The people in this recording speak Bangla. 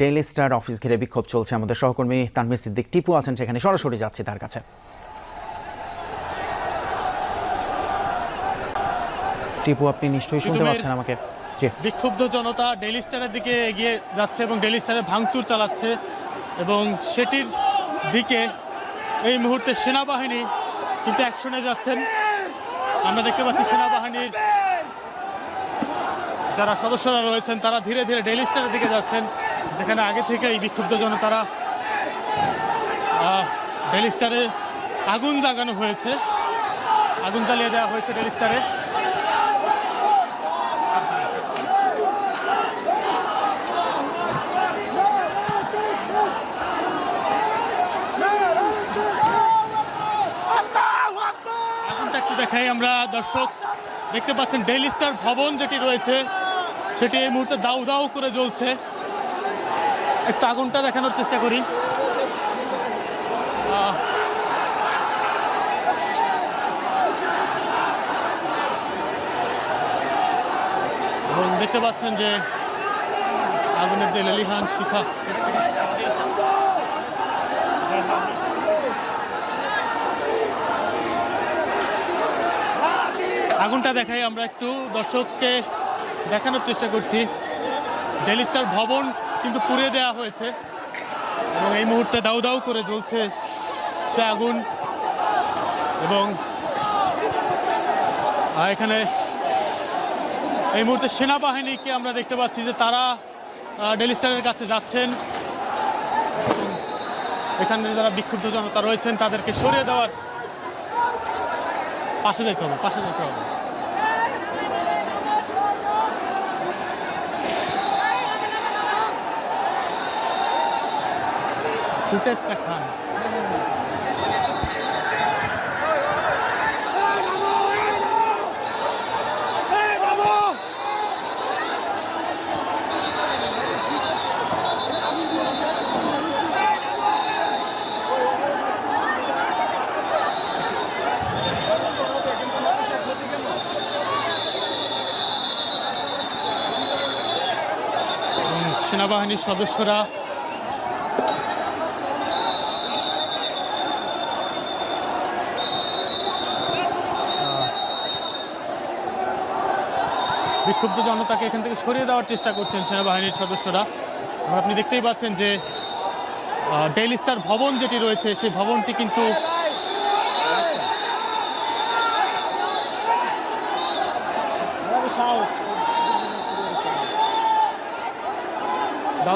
ডেইলি স্টার অফিস ঘিরে বিক্ষোভ চলছে। আমাদের সহকর্মী তানভীর সিদ্দিক টিপু আছেন সেখানে, সরাসরি যাচ্ছে তার কাছে। টিপু, আপনি নিশ্চয়ই শুনতে পাচ্ছেন আমাকে? জি। বিক্ষুব্ধ জনতা ডেইলি স্টারের দিকে এগিয়ে যাচ্ছে এবং ডেইলি স্টারে ভাঙচুর চালাচ্ছে এবং সেটির দিকে এই মুহূর্তে সেনাবাহিনী কিন্তু অ্যাকশনে যাচ্ছেন। আমরা দেখতে পাচ্ছি সেনাবাহিনীর যারা সদস্যরা রয়েছেন তারা ধীরে ধীরে ডেইলি স্টারের দিকে যাচ্ছেন, যেখানে আগে থেকে এই বিক্ষুব্ধ জনতারা ডেইলি স্টারে আগুন লাগানো হয়েছে, আগুন জ্বালিয়ে দেওয়া হয়েছে ডেইলি স্টারে। আগুনটা একটু দেখাই আমরা দর্শক, দেখতে পাচ্ছেন ডেইলি স্টার ভবন যেটি রয়েছে সেটি এই মুহূর্তে দাউ দাউ করে জ্বলছে। একটু আগুনটা দেখানোর চেষ্টা করি। এবং দেখতে পাচ্ছেন যে আগুনের যে লেলিহান শিখা, আগুনটা দেখাই আমরা একটু দর্শককে দেখানোর চেষ্টা করছি। ডেইলি স্টার ভবন কিন্তু পুড়িয়ে দেওয়া হয়েছে এবং এই মুহূর্তে দাউ দাউ করে জ্বলছে সে আগুন। এবং এখানে এই মুহূর্তে সেনাবাহিনীকে আমরা দেখতে পাচ্ছি যে তারা ডেইলি স্টারের কাছে যাচ্ছেন। এখানে যারা বিক্ষুব্ধ জনতা রয়েছেন তাদেরকে সরিয়ে দেওয়ার, পাশে যেতে হবে, পাশে যেতে হবে। ফুটেজ দেখান। সেনাবাহিনীর সদস্যরা বিক্ষুব্ধ জনতাকে এখান থেকে সরিয়ে দেওয়ার চেষ্টা করছেন সেনাবাহিনীর সদস্যরা। এবং আপনি দেখতেই পাচ্ছেন যে ডেইলি স্টার ভবন যেটি রয়েছে সেই ভবনটি কিন্তু